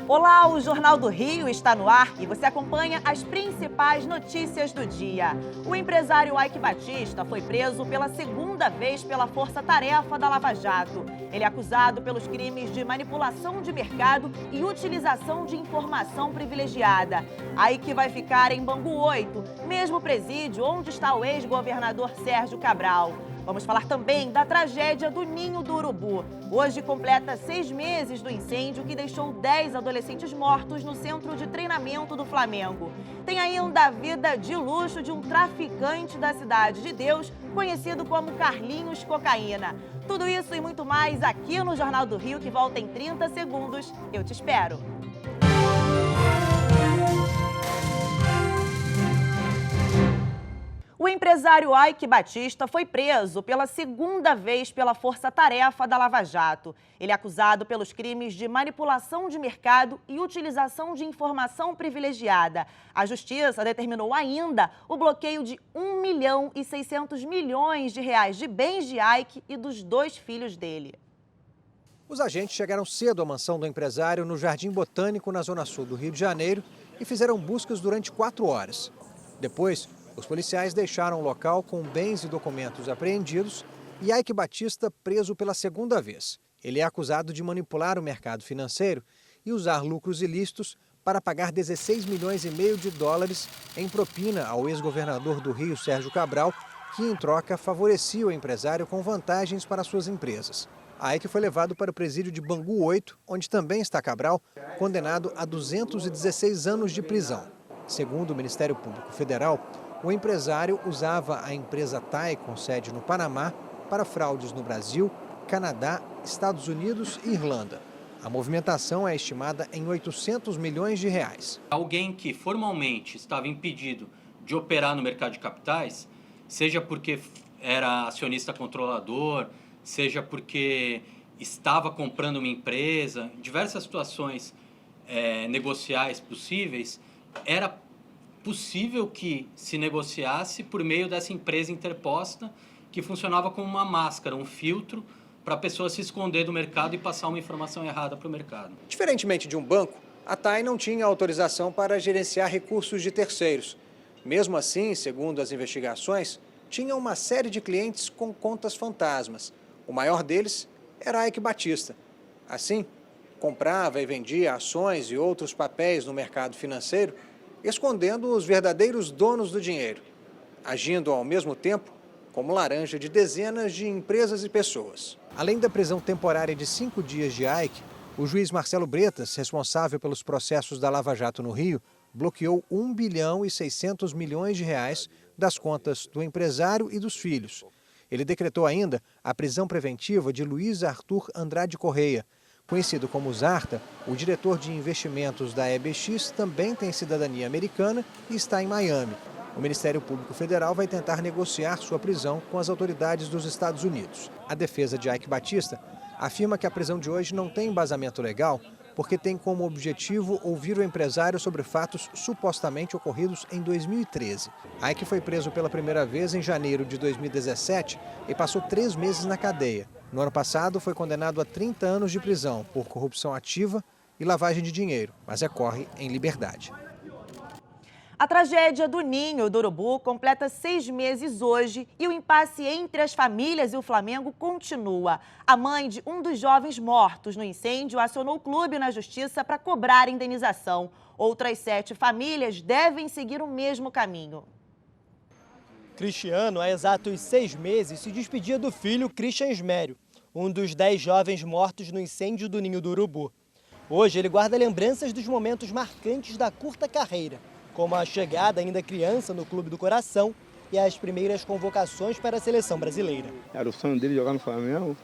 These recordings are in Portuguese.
Olá, o Jornal do Rio está no ar e você acompanha as principais notícias do dia. O empresário Eike Batista foi preso pela segunda vez pela Força Tarefa da Lava Jato. Ele é acusado pelos crimes de manipulação de mercado e utilização de informação privilegiada. Eike vai ficar em Bangu 8, mesmo presídio onde está o ex-governador Sérgio Cabral. Vamos falar também da tragédia do Ninho do Urubu. Hoje completa 6 meses do incêndio que deixou 10 adolescentes mortos no centro de treinamento do Flamengo. Tem ainda a vida de luxo de um traficante da Cidade de Deus, conhecido como Carlinhos Cocaína. Tudo isso e muito mais aqui no Jornal do Rio, que volta em 30 segundos. Eu te espero. O empresário Eike Batista foi preso pela segunda vez pela Força Tarefa da Lava Jato. Ele é acusado pelos crimes de manipulação de mercado e utilização de informação privilegiada. A Justiça determinou ainda o bloqueio de 1.600.000.000 de reais de bens de Eike e dos 2 filhos dele. Os agentes chegaram cedo à mansão do empresário no Jardim Botânico, na zona sul do Rio de Janeiro, e fizeram buscas durante 4 horas. Depois, os policiais deixaram o local com bens e documentos apreendidos e Eike Batista preso pela segunda vez. Ele é acusado de manipular o mercado financeiro e usar lucros ilícitos para pagar 16,5 milhões de dólares em propina ao ex-governador do Rio, Sérgio Cabral, que em troca favorecia o empresário com vantagens para suas empresas. Eike foi levado para o presídio de Bangu 8, onde também está Cabral, condenado a 216 anos de prisão. Segundo o Ministério Público Federal, o empresário usava a empresa TAI, com sede no Panamá, para fraudes no Brasil, Canadá, Estados Unidos e Irlanda. A movimentação é estimada em 800 milhões de reais. Alguém que formalmente estava impedido de operar no mercado de capitais, seja porque era acionista controlador, seja porque estava comprando uma empresa, diversas situações negociais possíveis, era possível que se negociasse por meio dessa empresa interposta que funcionava como uma máscara, um filtro para a pessoa se esconder do mercado e passar uma informação errada para o mercado. Diferentemente de um banco, a TAI não tinha autorização para gerenciar recursos de terceiros. Mesmo assim, segundo as investigações, tinha uma série de clientes com contas fantasmas. O maior deles era Eike Batista. Assim, comprava e vendia ações e outros papéis no mercado financeiro, escondendo os verdadeiros donos do dinheiro, agindo ao mesmo tempo como laranja de dezenas de empresas e pessoas. Além da prisão temporária de 5 dias de Eike, o juiz Marcelo Bretas, responsável pelos processos da Lava Jato no Rio, bloqueou 1,6 bilhão de reais das contas do empresário e dos filhos. Ele decretou ainda a prisão preventiva de Luiz Arthur Andrade Correia. Conhecido como Zarta, o diretor de investimentos da EBX também tem cidadania americana e está em Miami. O Ministério Público Federal vai tentar negociar sua prisão com as autoridades dos Estados Unidos. A defesa de Eike Batista afirma que a prisão de hoje não tem embasamento legal porque tem como objetivo ouvir o empresário sobre fatos supostamente ocorridos em 2013. Eike foi preso pela primeira vez em janeiro de 2017 e passou 3 meses na cadeia. No ano passado, foi condenado a 30 anos de prisão por corrupção ativa e lavagem de dinheiro, mas recorre em liberdade. A tragédia do Ninho do Urubu completa 6 meses hoje e o impasse entre as famílias e o Flamengo continua. A mãe de um dos jovens mortos no incêndio acionou o clube na justiça para cobrar indenização. Outras 7 famílias devem seguir o mesmo caminho. Cristiano, há exatos 6 meses, se despedia do filho Christian Esmério, um dos 10 jovens mortos no incêndio do Ninho do Urubu. Hoje ele guarda lembranças dos momentos marcantes da curta carreira, como a chegada ainda criança no Clube do Coração e as primeiras convocações para a seleção brasileira. Era o sonho dele jogar no Flamengo.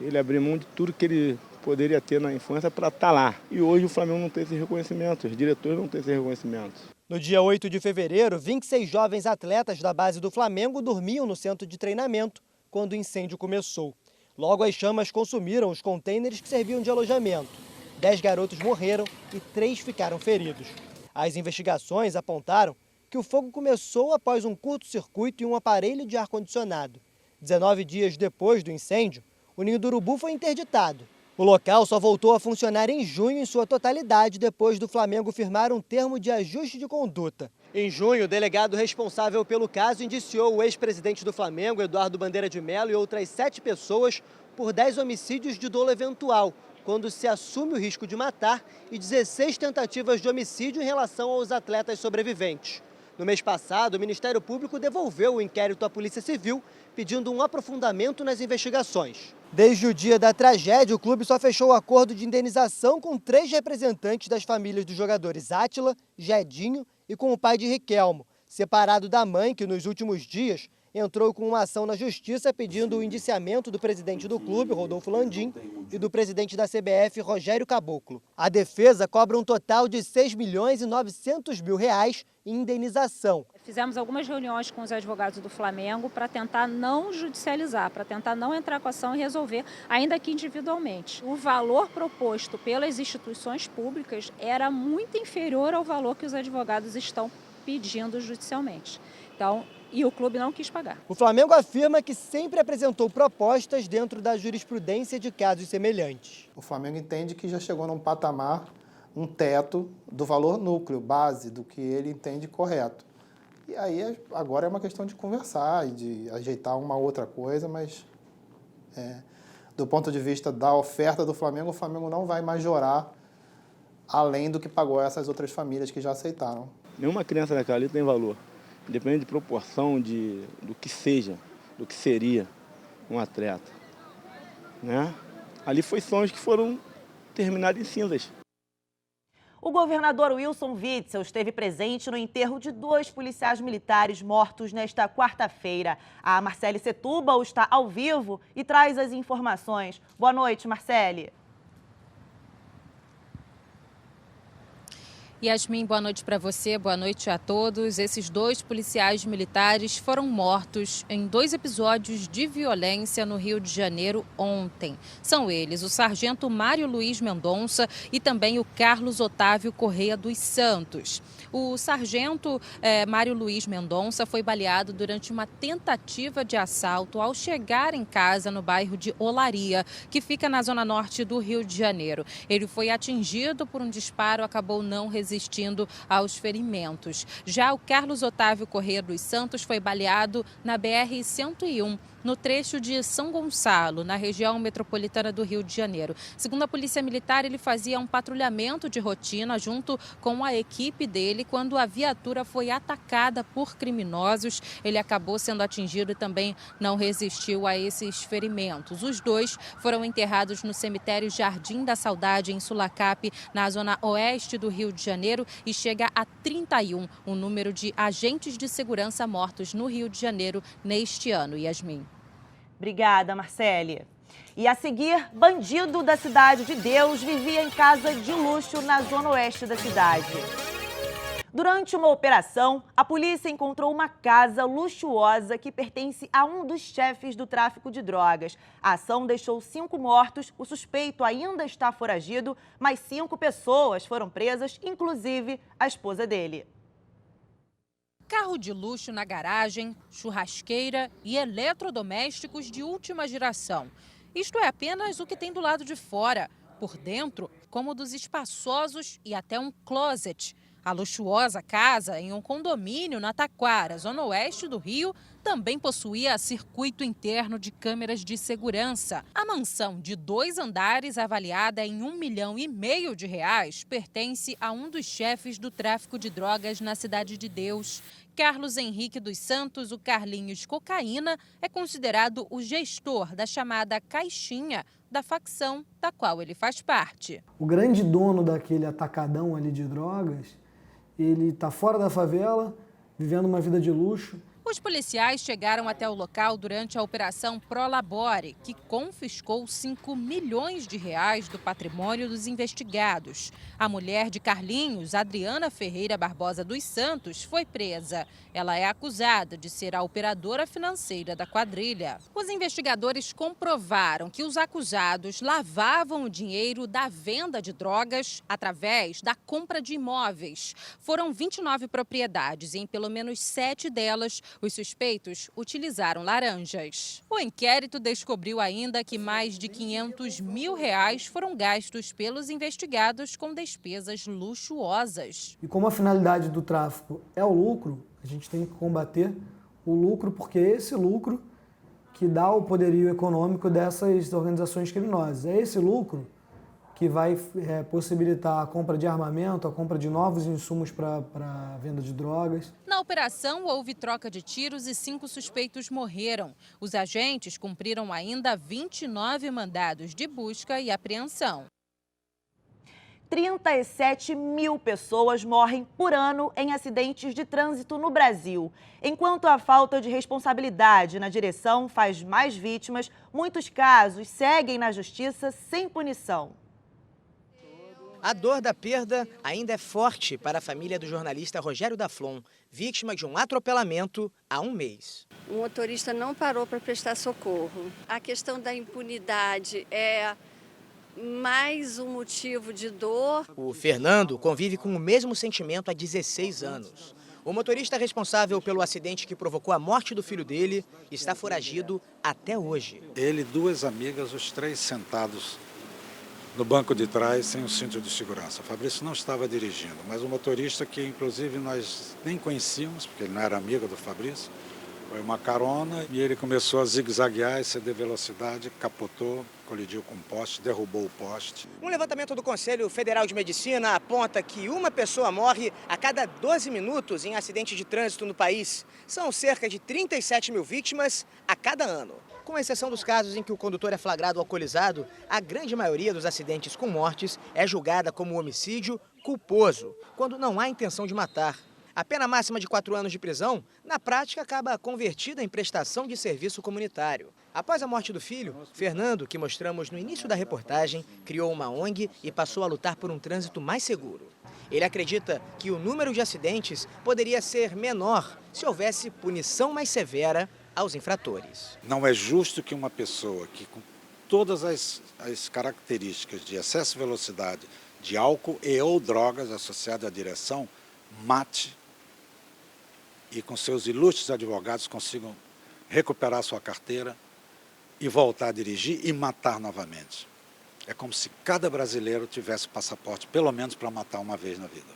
Ele abriu mão de tudo que ele poderia ter na infância para estar lá. E hoje o Flamengo não tem esse reconhecimento, os diretores não têm esse reconhecimento. No dia 8 de fevereiro, 26 jovens atletas da base do Flamengo dormiam no centro de treinamento quando o incêndio começou. Logo, as chamas consumiram os contêineres que serviam de alojamento. 10 garotos morreram e 3 ficaram feridos. As investigações apontaram que o fogo começou após um curto-circuito em um aparelho de ar-condicionado. 19 dias depois do incêndio, o Ninho do Urubu foi interditado O local só voltou a funcionar em junho em sua totalidade, depois do Flamengo firmar um termo de ajuste de conduta. Em junho, o delegado responsável pelo caso indiciou o ex-presidente do Flamengo, Eduardo Bandeira de Mello, e outras 7 pessoas por 10 homicídios de dolo eventual, quando se assume o risco de matar, e 16 tentativas de homicídio em relação aos atletas sobreviventes. No mês passado, o Ministério Público devolveu o inquérito à Polícia Civil, pedindo um aprofundamento nas investigações. Desde o dia da tragédia, o clube só fechou o acordo de indenização com 3 representantes das famílias dos jogadores Átila, Jedinho e com o pai de Riquelmo, separado da mãe, que nos últimos dias entrou com uma ação na justiça pedindo o indiciamento do presidente do clube, Rodolfo Landim, e do presidente da CBF, Rogério Caboclo. A defesa cobra um total de R$ 6.900.000 em indenização. Fizemos algumas reuniões com os advogados do Flamengo para tentar não judicializar, para tentar não entrar com ação e resolver, ainda que individualmente. O valor proposto pelas instituições públicas era muito inferior ao valor que os advogados estão pedindo judicialmente. Então, e o clube não quis pagar. O Flamengo afirma que sempre apresentou propostas dentro da jurisprudência de casos semelhantes. O Flamengo entende que já chegou num patamar, um teto do valor núcleo, base, do que ele entende correto. E aí agora é uma questão de conversar e de ajeitar uma outra coisa, mas do ponto de vista da oferta do Flamengo, o Flamengo não vai majorar além do que pagou essas outras famílias que já aceitaram. Nenhuma criança daquela ali tem valor. Depende de proporção do que seja, do que seria um atleta, né? Ali foi sonhos que foram terminados em cinzas. O governador Wilson Witzel esteve presente no enterro de 2 policiais militares mortos nesta quarta-feira. A Marcele Setúbal está ao vivo e traz as informações. Boa noite, Marcele. Yasmin, boa noite para você, boa noite a todos. Esses 2 policiais militares foram mortos em 2 episódios de violência no Rio de Janeiro ontem. São eles o sargento Mário Luiz Mendonça e também o Carlos Otávio Correia dos Santos. O sargento Mário Luiz Mendonça foi baleado durante uma tentativa de assalto ao chegar em casa no bairro de Olaria, que fica na zona norte do Rio de Janeiro. Ele foi atingido por um disparo, acabou não resistindo aos ferimentos. Já o Carlos Otávio Correia dos Santos foi baleado na BR-101, no trecho de São Gonçalo, na região metropolitana do Rio de Janeiro. Segundo a Polícia Militar, ele fazia um patrulhamento de rotina junto com a equipe dele quando a viatura foi atacada por criminosos. Ele acabou sendo atingido e também não resistiu a esses ferimentos. Os 2 foram enterrados no cemitério Jardim da Saudade, em Sulacap, na zona oeste do Rio de Janeiro, e chega a 31 o número de agentes de segurança mortos no Rio de Janeiro neste ano. Yasmin. Obrigada, Marcele. E a seguir, bandido da Cidade de Deus vivia em casa de luxo na zona oeste da cidade. Durante uma operação, a polícia encontrou uma casa luxuosa que pertence a um dos chefes do tráfico de drogas. A ação deixou 5 mortos, o suspeito ainda está foragido, mas 5 pessoas foram presas, inclusive a esposa dele. Carro de luxo na garagem, churrasqueira e eletrodomésticos de última geração. Isto é apenas o que tem do lado de fora. Por dentro, cômodos espaçosos e até um closet. A luxuosa casa, em um condomínio na Taquara, zona oeste do Rio, também possuía circuito interno de câmeras de segurança. A mansão de 2 andares, avaliada em R$1,5 milhão, pertence a um dos chefes do tráfico de drogas na Cidade de Deus. Carlos Henrique dos Santos, o Carlinhos Cocaína, é considerado o gestor da chamada Caixinha, da facção da qual ele faz parte. O grande dono daquele atacadão ali de drogas, ele está fora da favela, vivendo uma vida de luxo. Os policiais chegaram até o local durante a Operação Prolabore, que confiscou R$5 milhões do patrimônio dos investigados. A mulher de Carlinhos, Adriana Ferreira Barbosa dos Santos, foi presa. Ela é acusada de ser a operadora financeira da quadrilha. Os investigadores comprovaram que os acusados lavavam o dinheiro da venda de drogas através da compra de imóveis. Foram 29 propriedades e em pelo menos 7 delas Os suspeitos utilizaram laranjas. O inquérito descobriu ainda que mais de R$500 mil foram gastos pelos investigados com despesas luxuosas. E como a finalidade do tráfico é o lucro, a gente tem que combater o lucro, porque é esse lucro que dá o poderio econômico dessas organizações criminosas. É esse lucro que vai possibilitar a compra de armamento, a compra de novos insumos para a venda de drogas. Na operação, houve troca de tiros e 5 suspeitos morreram. Os agentes cumpriram ainda 29 mandados de busca e apreensão. 37 mil pessoas morrem por ano em acidentes de trânsito no Brasil. Enquanto a falta de responsabilidade na direção faz mais vítimas, muitos casos seguem na justiça sem punição. A dor da perda ainda é forte para a família do jornalista Rogério Daflon, vítima de um atropelamento há um mês. O motorista não parou para prestar socorro. A questão da impunidade é mais um motivo de dor. O Fernando convive com o mesmo sentimento há 16 anos. O motorista responsável pelo acidente que provocou a morte do filho dele está foragido até hoje. Ele e 2 amigas, os 3 sentados no banco de trás sem o cinto de segurança. O Fabrício não estava dirigindo, mas o motorista, que inclusive nós nem conhecíamos, porque ele não era amigo do Fabrício, foi uma carona e ele começou a zigue-zaguear, exceder velocidade, capotou, colidiu com o poste, derrubou o poste. Um levantamento do Conselho Federal de Medicina aponta que uma pessoa morre a cada 12 minutos em acidente de trânsito no país. São cerca de 37 mil vítimas a cada ano. Com exceção dos casos em que o condutor é flagrado alcoolizado, a grande maioria dos acidentes com mortes é julgada como homicídio culposo, quando não há intenção de matar. A pena máxima de 4 anos de prisão, na prática, acaba convertida em prestação de serviço comunitário. Após a morte do filho, Fernando, que mostramos no início da reportagem, criou uma ONG e passou a lutar por um trânsito mais seguro. Ele acredita que o número de acidentes poderia ser menor se houvesse punição mais severa aos infratores. Não é justo que uma pessoa que com todas as características de excesso de velocidade, de álcool e ou drogas associadas à direção, mate e com seus ilustres advogados consigam recuperar sua carteira e voltar a dirigir e matar novamente. É como se cada brasileiro tivesse passaporte, pelo menos para matar uma vez na vida.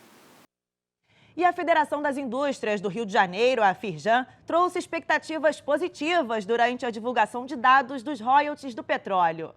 E a Federação das Indústrias do Rio de Janeiro, a Firjan, trouxe expectativas positivas durante a divulgação de dados dos royalties do petróleo.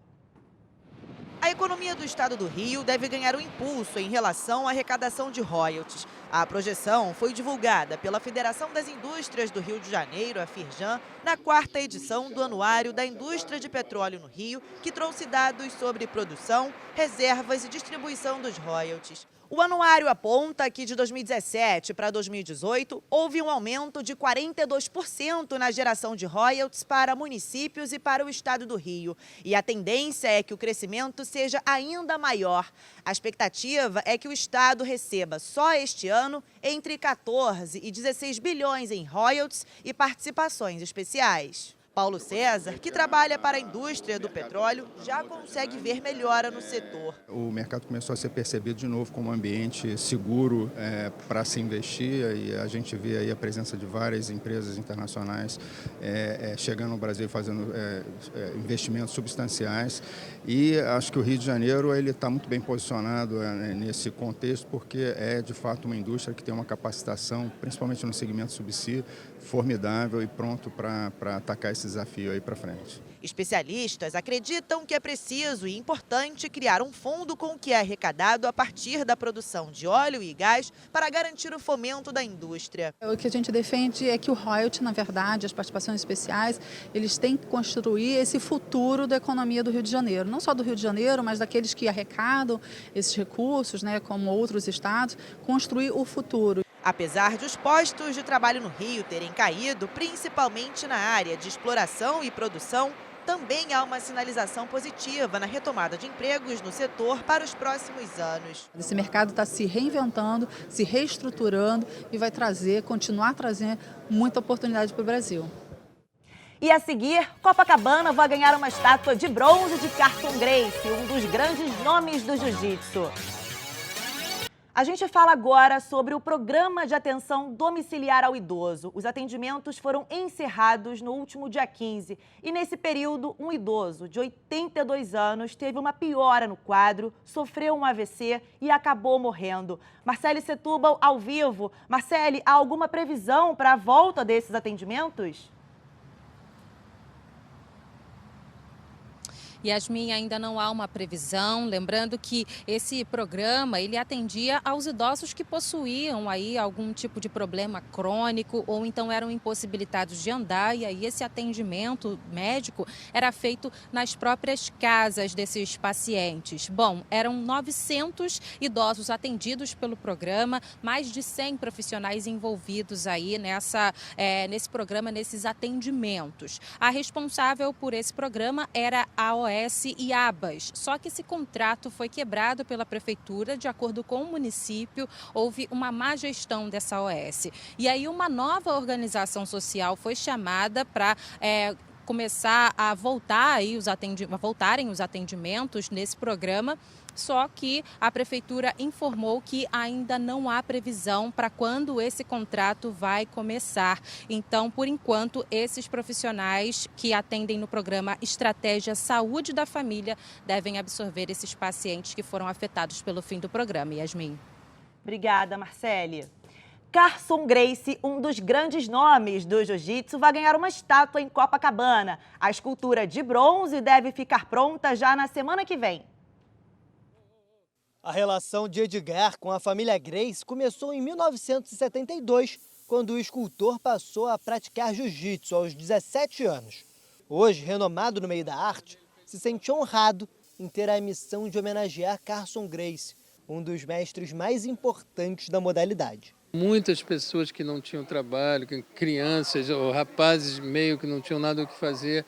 A economia do estado do Rio deve ganhar um impulso em relação à arrecadação de royalties. A projeção foi divulgada pela Federação das Indústrias do Rio de Janeiro, a Firjan, na 4ª edição do Anuário da Indústria de Petróleo no Rio, que trouxe dados sobre produção, reservas e distribuição dos royalties. O anuário aponta que de 2017 para 2018 houve um aumento de 42% na geração de royalties para municípios e para o estado do Rio. E a tendência é que o crescimento seja ainda maior. A expectativa é que o estado receba só este ano entre 14 e 16 bilhões em royalties e participações especiais. Paulo César, que trabalha para a indústria do petróleo, já consegue ver melhora no setor. O mercado começou a ser percebido de novo como um ambiente seguro para se investir, e a gente vê aí a presença de várias empresas internacionais chegando no Brasil fazendo investimentos substanciais, e acho que o Rio de Janeiro está muito bem posicionado nesse contexto, porque é de fato uma indústria que tem uma capacitação, principalmente no segmento subsídio, formidável e pronto para atacar esse desafio aí para frente. Especialistas acreditam que é preciso e importante criar um fundo com o que é arrecadado a partir da produção de óleo e gás para garantir o fomento da indústria. O que a gente defende é que o royalty, na verdade, as participações especiais, eles têm que construir esse futuro da economia do Rio de Janeiro. Não só do Rio de Janeiro, mas daqueles que arrecadam esses recursos, como outros estados, construir o futuro. Apesar de os postos de trabalho no Rio terem caído, principalmente na área de exploração e produção, também há uma sinalização positiva na retomada de empregos no setor para os próximos anos. Esse mercado está se reinventando, se reestruturando e vai continuar trazendo muita oportunidade para o Brasil. E a seguir, Copacabana vai ganhar uma estátua de bronze de Carlton Gracie, um dos grandes nomes do jiu-jitsu. A gente fala agora sobre o Programa de Atenção Domiciliar ao Idoso. Os atendimentos foram encerrados no último dia 15 e, nesse período, um idoso de 82 anos teve uma piora no quadro, sofreu um AVC e acabou morrendo. Marcele Setúbal, ao vivo. Marcele, há alguma previsão para a volta desses atendimentos? Yasmin, ainda não há uma previsão, lembrando que esse programa, ele atendia aos idosos que possuíam aí algum tipo de problema crônico ou então eram impossibilitados de andar, e aí esse atendimento médico era feito nas próprias casas desses pacientes. Bom, eram 900 idosos atendidos pelo programa, mais de 100 profissionais envolvidos aí nesse programa, nesses atendimentos. A responsável por esse programa era a OS e ABAS, só que esse contrato foi quebrado pela prefeitura. De acordo com o município, houve uma má gestão dessa OS. E aí uma nova organização social foi chamada para começar a voltarem os atendimentos nesse programa. Só que a prefeitura informou que ainda não há previsão para quando esse contrato vai começar. Então, por enquanto, esses profissionais que atendem no programa Estratégia Saúde da Família devem absorver esses pacientes que foram afetados pelo fim do programa. Yasmin. Obrigada, Marcele. Carson Gracie, um dos grandes nomes do jiu-jitsu, vai ganhar uma estátua em Copacabana. A escultura de bronze deve ficar pronta já na semana que vem. A relação de Edgar com a família Gracie começou em 1972, quando o escultor passou a praticar jiu-jitsu aos 17 anos. Hoje, renomado no meio da arte, se sente honrado em ter a missão de homenagear Carson Gracie, um dos mestres mais importantes da modalidade. Muitas pessoas que não tinham trabalho, crianças ou rapazes meio que não tinham nada o que fazer,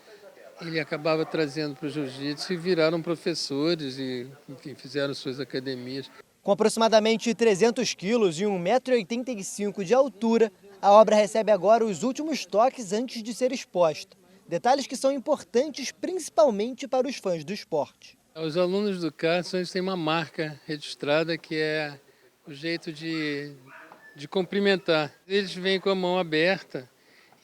ele acabava trazendo para o jiu-jitsu e viraram professores e, enfim, fizeram suas academias. Com aproximadamente 300 quilos e 1,85 m de altura, a obra recebe agora os últimos toques antes de ser exposta. Detalhes que são importantes principalmente para os fãs do esporte. Os alunos do Carson têm uma marca registrada que é o jeito de cumprimentar. Eles vêm com a mão aberta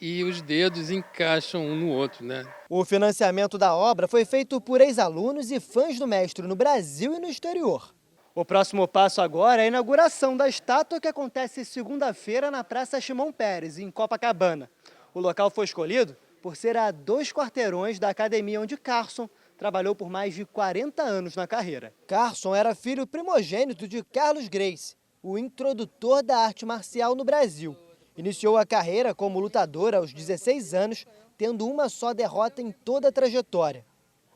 e os dedos encaixam um no outro, né? O financiamento da obra foi feito por ex-alunos e fãs do mestre no Brasil e no exterior. O próximo passo agora é a inauguração da estátua, que acontece segunda-feira na Praça Shimon Peres, em Copacabana. O local foi escolhido por ser a 2 quarteirões da academia onde Carson trabalhou por mais de 40 anos na carreira. Carson era filho primogênito de Carlos Gracie, o introdutor da arte marcial no Brasil. Iniciou a carreira como lutador aos 16 anos, tendo uma só derrota em toda a trajetória.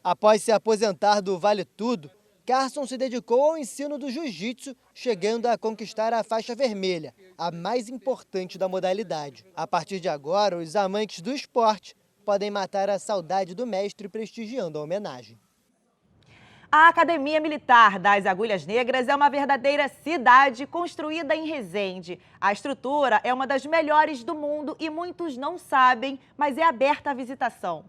Após se aposentar do Vale Tudo, Carson se dedicou ao ensino do jiu-jitsu, chegando a conquistar a faixa vermelha, a mais importante da modalidade. A partir de agora, os amantes do esporte podem matar a saudade do mestre prestigiando a homenagem. A Academia Militar das Agulhas Negras é uma verdadeira cidade construída em Resende. A estrutura é uma das melhores do mundo e muitos não sabem, mas é aberta à visitação.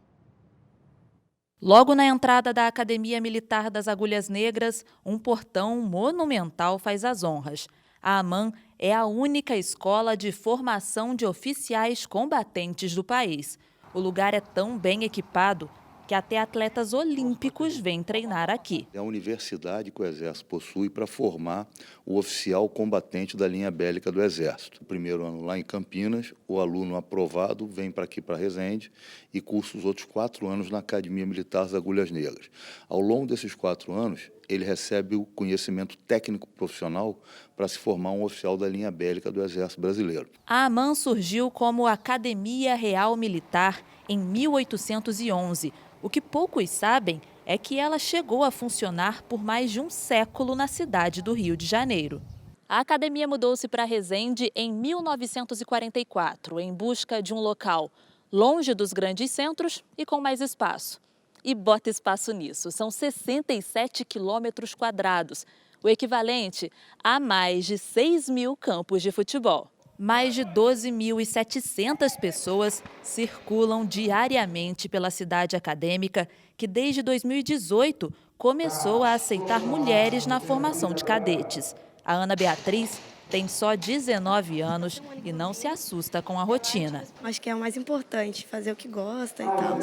Logo na entrada da Academia Militar das Agulhas Negras, um portão monumental faz as honras. A AMAN é a única escola de formação de oficiais combatentes do país. O lugar é tão bem equipado que até atletas olímpicos vêm treinar aqui. É a universidade que o Exército possui para formar o oficial combatente da linha bélica do Exército. O primeiro ano lá em Campinas, o aluno aprovado vem para aqui, para Resende, e cursa os outros 4 anos na Academia Militar das Agulhas Negras. Ao longo desses 4 anos, ele recebe o conhecimento técnico profissional para se formar um oficial da linha bélica do Exército Brasileiro. A AMAN surgiu como Academia Real Militar em 1811. O que poucos sabem é que ela chegou a funcionar por mais de um século na cidade do Rio de Janeiro. A academia mudou-se para Resende em 1944, em busca de um local longe dos grandes centros e com mais espaço. E bota espaço nisso, são 67 quilômetros quadrados, o equivalente a mais de 6.000 campos de futebol. Mais de 12.700 pessoas circulam diariamente pela cidade acadêmica, que desde 2018 começou a aceitar mulheres na formação de cadetes. A Ana Beatriz tem só 19 anos e não se assusta com a rotina. Acho que é o mais importante, fazer o que gosta e tal.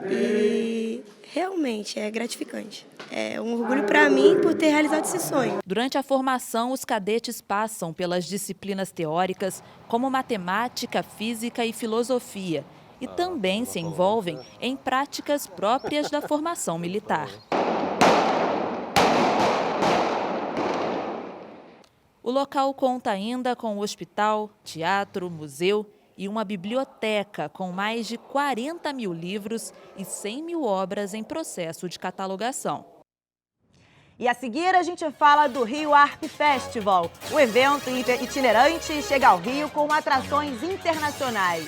E realmente é gratificante. É um orgulho para mim por ter realizado esse sonho. Durante a formação, os cadetes passam pelas disciplinas teóricas como matemática, física e filosofia e também se envolvem em práticas próprias da formação militar. O local conta ainda com hospital, teatro, museu e uma biblioteca com mais de 40 mil livros e 100 mil obras em processo de catalogação. E a seguir a gente fala do Rio Arp Festival. O evento itinerante chega ao Rio com atrações internacionais.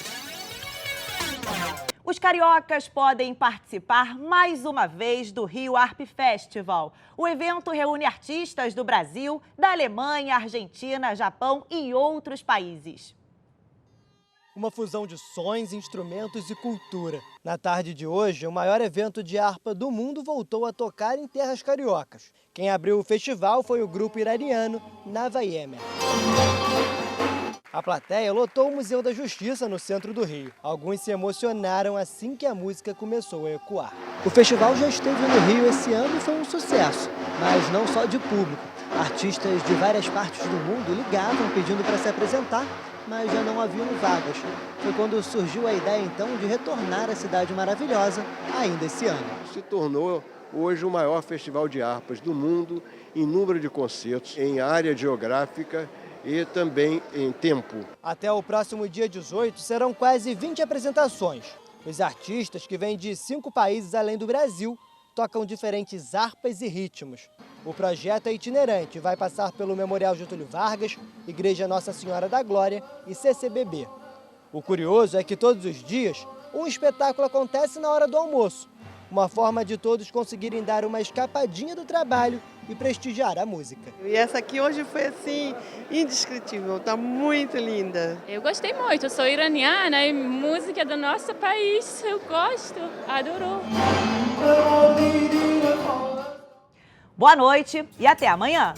Os cariocas podem participar mais uma vez do Rio Arp Festival. O evento reúne artistas do Brasil, da Alemanha, Argentina, Japão e outros países. Uma fusão de sons, instrumentos e cultura. Na tarde de hoje, o maior evento de harpa do mundo voltou a tocar em terras cariocas. Quem abriu o festival foi o grupo iraniano Nava Yemer. A plateia lotou o Museu da Justiça, no centro do Rio. Alguns se emocionaram assim que a música começou a ecoar. O festival já esteve no Rio esse ano e foi um sucesso, mas não só de público. Artistas de várias partes do mundo ligavam pedindo para se apresentar, mas já não haviam vagas. Foi quando surgiu a ideia, então, de retornar à cidade maravilhosa ainda esse ano. Se tornou hoje o maior festival de harpas do mundo em número de concertos, em área geográfica e também em tempo. Até o próximo dia 18 serão quase 20 apresentações. Os artistas, que vêm de 5 países além do Brasil, tocam diferentes harpas e ritmos. O projeto é itinerante, vai passar pelo Memorial Getúlio Vargas, Igreja Nossa Senhora da Glória e CCBB. O curioso é que todos os dias um espetáculo acontece na hora do almoço, uma forma de todos conseguirem dar uma escapadinha do trabalho e prestigiar a música. E essa aqui hoje foi assim, indescritível, tá muito linda. Eu gostei muito, eu sou iraniana e música do nosso país, eu gosto, adoro. Boa noite e até amanhã.